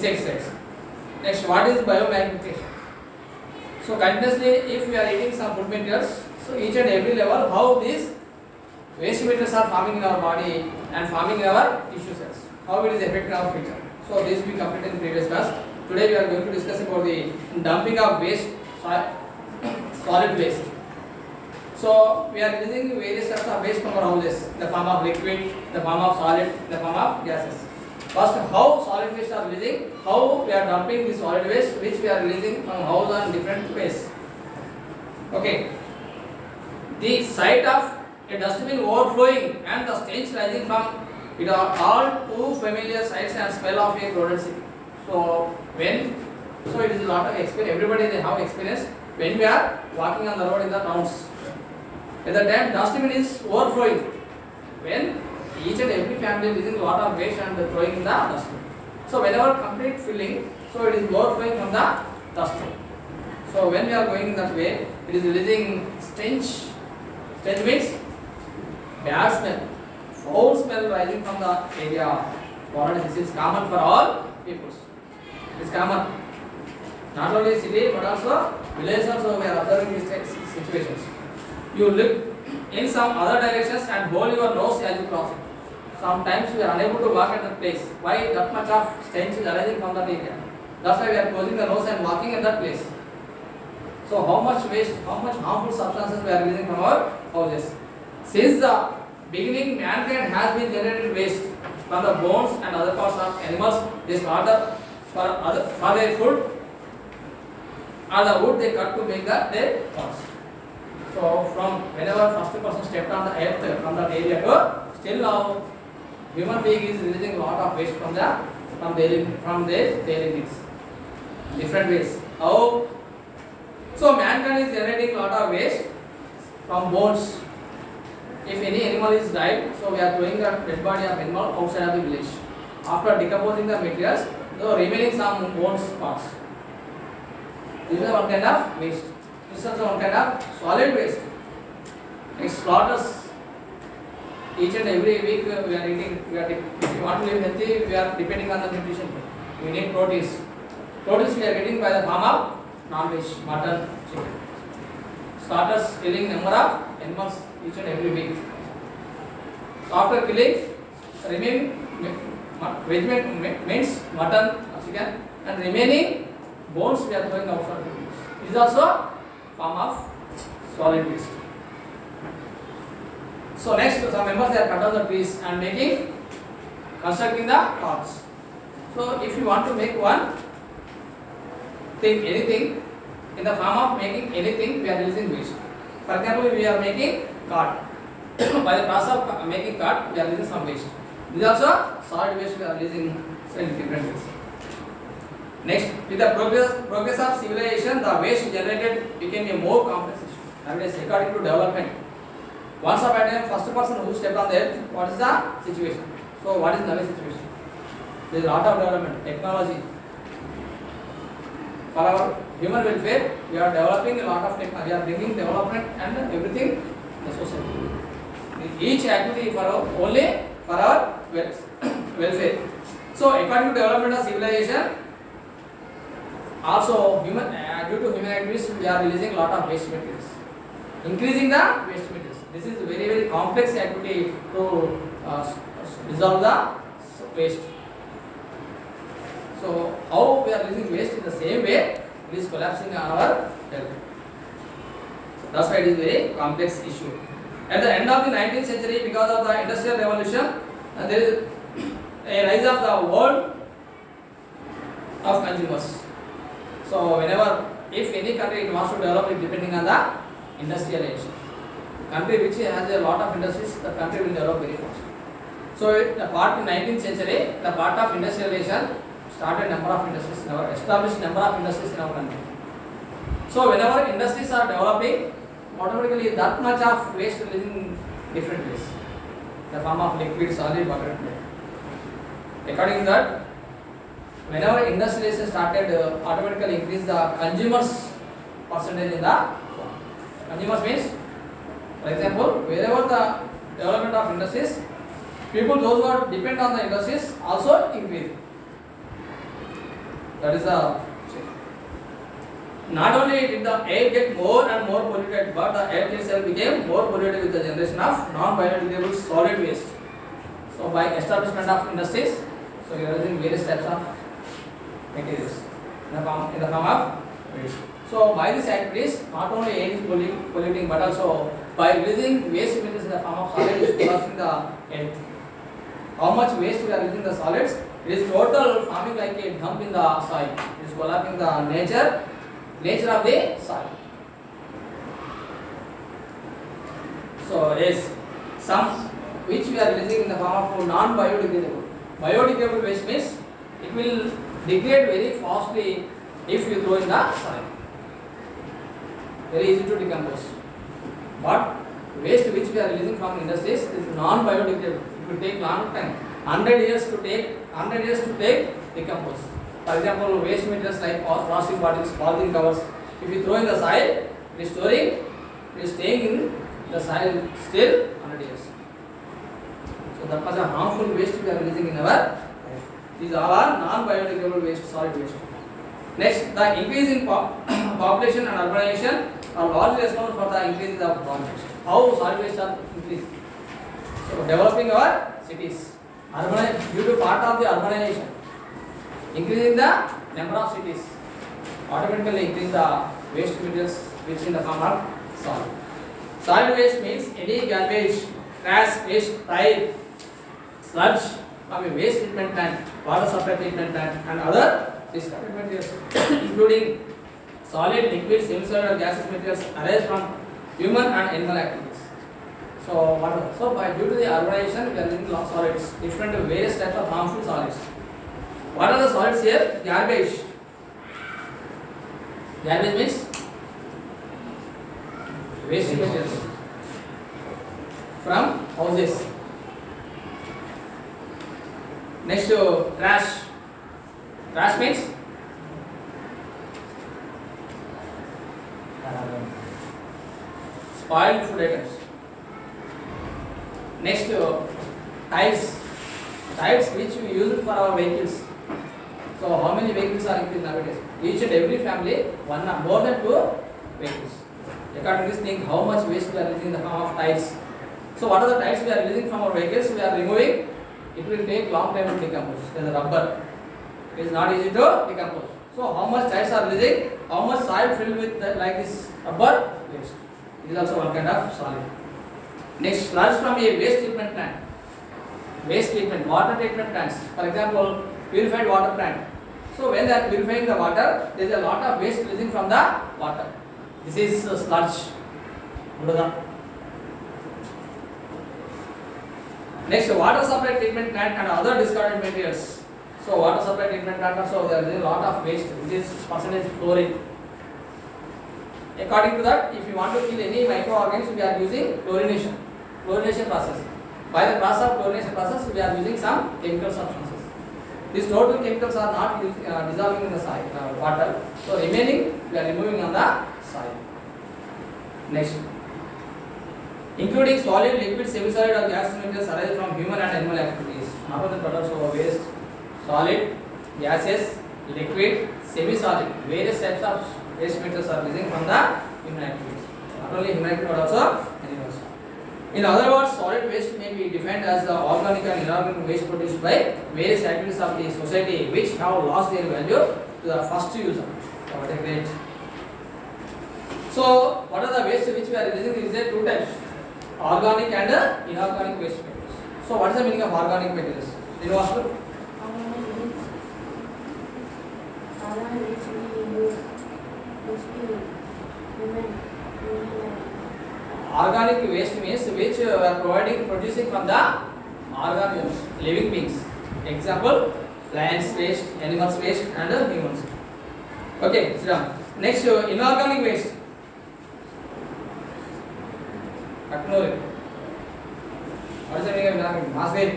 insecticides. Next, what is biomagnification? So continuously, if we are eating some food materials, so each and every level, how these waste materials are forming in our body and forming in our tissue cells, how it is affecting our future. So this we completed in previous class. Today we are going to discuss about the dumping of waste, solid waste. So we are releasing various types of waste from our houses, in the form of liquid, in the form of solid, in the form of gases. First, how solid waste are releasing, how we are dumping the solid waste which we are releasing from house on different ways. Okay. The sight of a dustbin overflowing and the stench rising from it are all too familiar sights and smell of a crowded city. So it is a lot of experience. Everybody they have experience when we are walking on the road in the towns. At the time dustbin is overflowing. When each and every family is using a lot of waste and throwing in the dustbin. So whenever complete filling, so it is overflowing from the dustbin. So when we are going in that way, it is releasing stench. Stench means bad smell, foul smell rising from the area. This is common for all peoples. It is common. Not only city but also village also we are observing these situations. You look in some other directions and hold your nose as you cross it. Sometimes we are unable to walk at that place. Why that much of stench is arising from that area? That's why we are closing the nose and walking at that place. So how much waste, how much harmful substances we are releasing from our houses. Since the beginning, mankind has been generated waste from the bones and other parts of animals. They slaughter for their food, or the wood they cut to make their pots. So from whenever first person stepped on the earth from that area to still now, human being is releasing a lot of waste from their daily needs. Different ways. How? So mankind is generating a lot of waste from bones. If any animal is died, so we are throwing the dead body of animal outside of the village. After decomposing the materials, the remaining some bones parts. This is one kind of waste. This is also one kind of solid waste. Next, slaughters. Each and every week we are eating. If you want to live healthy, we are depending on the nutrition. We need proteins. Proteins we are getting by the form of non-veg, mutton, chicken. Slaughters killing number of animals each and every week. So after killing, remaining veg meat means mutton or chicken, and remaining bones we are throwing outside. It is also form of solid waste. So next, some members they are cut down the trees and constructing the carts. So if you want to make one thing, anything, in the form of making anything, we are releasing waste. For example, we are making cart. By the process of making cart, we are releasing some waste. This is also solid waste we are releasing in different ways. Next, with the progress of civilization, the waste generated became a more complex issue. That is according to development. Once upon a time, first person who stepped on the earth, what is the situation? So what is the situation? There is a lot of development, technology. For our human welfare, we are developing a lot of technology. We are bringing development and everything in the society. Each activity only for our welfare. So according to development of civilization, also due to human activities, we are releasing a lot of waste materials, increasing the waste materials. This is a very, very complex activity to dissolve the waste. So how we are releasing waste in the same way, it is collapsing on our health. That's why it is a very complex issue. At the end of the 19th century, because of the Industrial Revolution, there is a rise of the world of consumers. So if any country wants to develop it depending on the industrialization. Country which has a lot of industries, the country will develop very fast. So the part in 19th century, the part of industrialization started number of industries, established number of industries in our country. So whenever industries are developing, automatically that much of waste is in different ways. The form of liquid, solid, water. According to that, whenever industrialization started, automatically increase the consumers percentage in the consumers means, for example, wherever the development of industries, people those who are depend on the industries also increase. That is the not only did the air get more and more polluted, but the air itself became more polluted with the generation of non-biodegradable solid waste. So by establishment of industries, so we are using various types of materials in the form of waste. So by these activities, not only air is polluting, but also by releasing waste materials in the form of solids, is collapsing the earth. How much waste we are using the solids? It is total forming like a dump in the soil. It is collapsing the nature of the soil. So yes, some which we are releasing in the form of non-biodegradable. Biodegradable waste means it will degrade very fastly if you throw in the soil. Very easy to decompose. But waste which we are releasing from industries is non-biodegradable. It will take long time, 100 years to take decompose. For example, waste materials like plastic bottles, polythene covers, if you throw in the soil, it is staying in the soil still 100 years. So that much a harmful waste we are releasing in our life. These all are non-biodegradable waste, solid waste. Next, the increase in population and urbanization are largely responsible for the increase of population. How solid waste are increased? So developing our cities, due to part of the urbanization, increasing the number of cities, automatically increase the waste materials which in the form of solid. Solid waste means any garbage, trash, waste, tire, sludge from a waste treatment plant, water supply treatment plant, and other discarded materials, including solid, liquid, semi-solid, or gaseous materials arise from human and animal activities. So by due to the urbanization, we are using solids, different various types of harmful solids. What are the solids here? Garbage. Garbage means waste materials from houses. Next, trash. Trash means spoiled food items. Next, tires. Tires which we use for our vehicles. So how many vehicles are increased nowadays? Each and every family, more than 2 vehicles. According to this thing, how much waste we are releasing in the form of tires. So what are the tires we are releasing from our vehicles? We are removing. It will take long time to decompose. There is rubber. It is not easy to decompose. So how much tires are releasing? How much soil filled with like this rubber? Waste. It is also one kind of solid. Next, sludge from a waste treatment plant. Waste treatment, water treatment plants. For example, purified water plant. So when they are purifying the water, there is a lot of waste releasing from the water. This is sludge. Next, water supply treatment plant and other discarded materials. So water supply treatment plant also there is a lot of waste, which is percentage chlorine. According to that, if you want to kill any microorganisms, we are using chlorination process. By the process of chlorination process, we are using some chemical substances. These total chemicals are not dissolving in the soil, water. So remaining, we are removing on the soil. Next, including solid, liquid, semi-solid, or gaseous materials arise from human and animal activities. Not only products of waste, solid, gaseous, liquid, semi-solid, various types of waste materials are releasing from the human activities. Not only human activities, but also animals. In other words, solid waste may be defined as the organic and inorganic waste produced by various activities of the society which have lost their value to the first user. So, what a great. So, what are the waste which we are releasing? Is there 2 types, organic and inorganic waste materials. So, what is the meaning of organic materials? Do you know? Organic waste means which we are producing from the organisms, living beings. Example, plants waste, animals waste, and humans. Okay, sit down. Next, inorganic waste. Ignore it. What is the meaning of inorganic? Mass waste.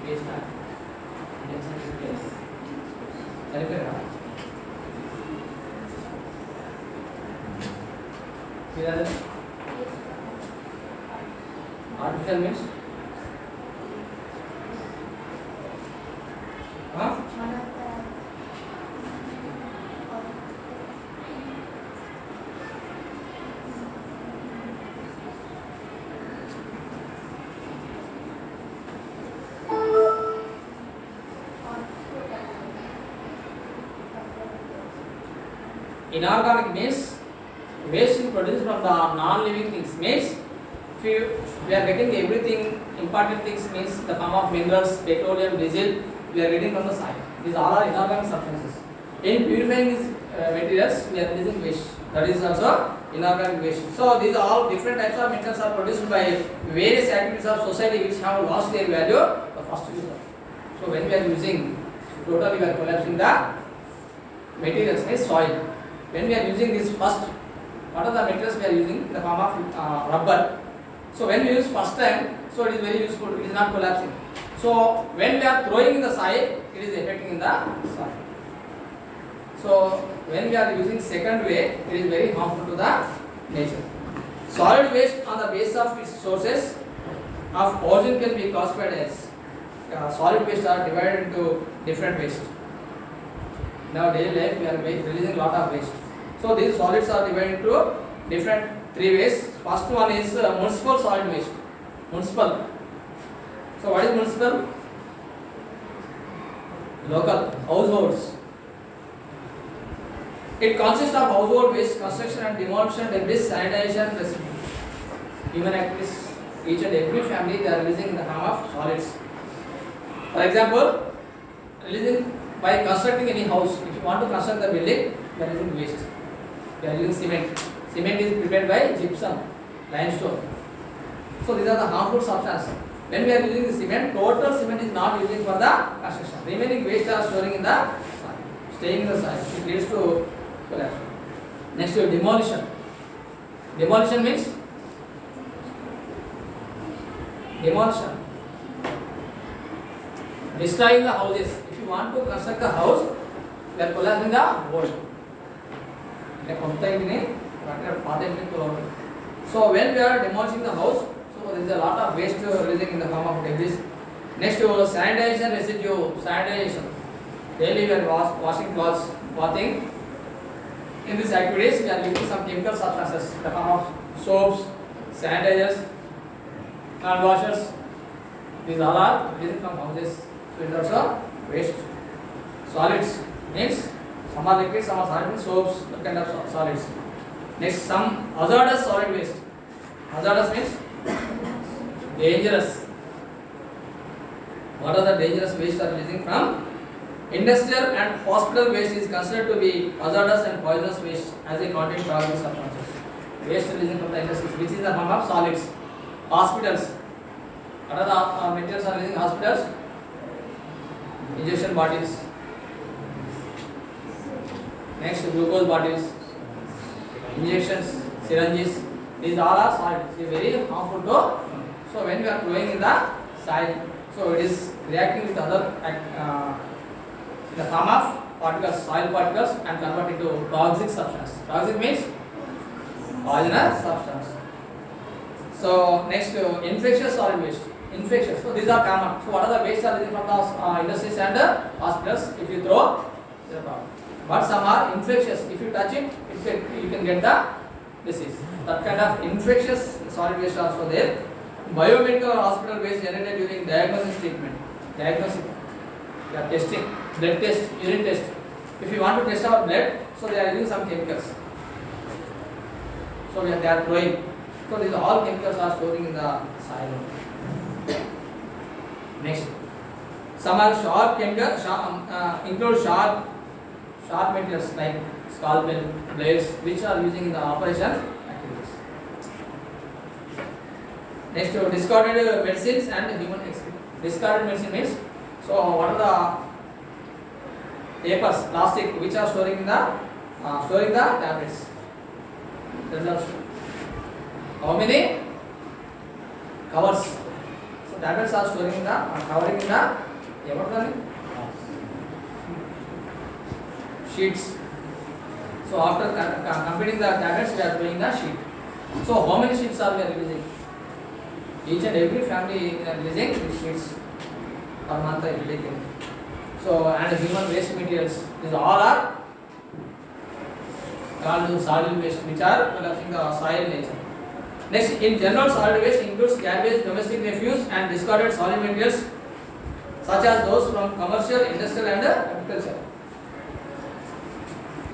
Waste. Artificial means? Huh? Inorganic means waste is produced from the non-living things. Means if we are getting everything important things means the form of minerals, petroleum, diesel we are getting from the soil. These all are inorganic substances. In purifying these materials we are releasing waste. That is also inorganic waste. So these are all different types of metals are produced by various activities of society which have lost their value. The first user. So when we are using totally we are collapsing the materials means soil. When we are using this first, what are the materials we are using in the form of rubber. So when we use first time, so it is very useful. It is not collapsing. So when we are throwing in the soil, it is affecting in the soil. So when we are using second way, it is very harmful to the nature. Solid waste on the basis of its sources of origin can be classified as solid waste are divided into different waste. Now daily life we are releasing a lot of waste. So these solids are divided into different three ways. First one is municipal solid waste. Municipal. So what is municipal? Local households. It consists of household waste, construction and demolition, debris, sanitation, residue. Human activities, each and every family they are releasing in the form of solids. For example, releasing by constructing any house. If you want to construct the building, you are using waste. You are using cement. Cement is prepared by gypsum, limestone. So these are the harmful substances. When we are using the cement, total cement is not using for the construction. Remaining waste are storing in the soil, staying in the soil. It leads to collapse. Next to demolition. Demolition means demolition. Destroying the houses. If you want to construct a house, we are collapsing the wall. So when we are demolishing the house, so there is a lot of waste releasing in the form of debris. Next to sanitation residue, sanitation. Daily we are washing clothes, bathing. In these activities we are using some chemical substances in the form of soaps, sanitizers, hand washers. These all are releasing from houses. So it is also waste. Solids means some are liquid, some are solid, soaps, that kind of solids. Next, some hazardous solid waste. Hazardous means dangerous. What are the dangerous waste are releasing from? Industrial and hospital waste is considered to be hazardous and poisonous waste as they contain toxic substances. Waste releasing from the industries, which is the form of solids. Hospitals. What are the materials are releasing hospitals? Injection bottles. Next, glucose bottles, injections, syringes. These all are solids. It is very harmful to. So when we are growing in the soil, so it is reacting with other in the form of particles, soil particles, and convert into toxic substance. Toxic means poisonous substance. So next, infectious solid waste. Infectious. So these are common. So what are the waste are from the industries and hospitals? If you throw, it's a problem. But some are infectious. If you touch it, you can get the disease. That kind of infectious solid waste also there. Biomedical or hospital waste generated during diagnosis treatment. Diagnostic. They are testing. Blood test, urine test. If you want to test our blood, so they are using some chemicals. So they are throwing. So these all chemicals are storing in the soil. Next. Some are sharp chemicals, include sharp materials like scalpel, blades, which are using in the operation activities. Next, discarded medicines and human excrement. Discarded medicine means, so what are the papers, plastic, which are storing the tablets. How many covers? So tablets are storing in the covering in the sheets. So after completing the tablets, we are doing the sheet. So how many sheets are we releasing? Each and every family is releasing these sheets per month every day. So and human waste materials, these all are called solid waste, which are collapsing the soil nature. Next, in general, solid waste includes garbage, domestic refuse, and discarded solid materials such as those from commercial, industrial, and agriculture.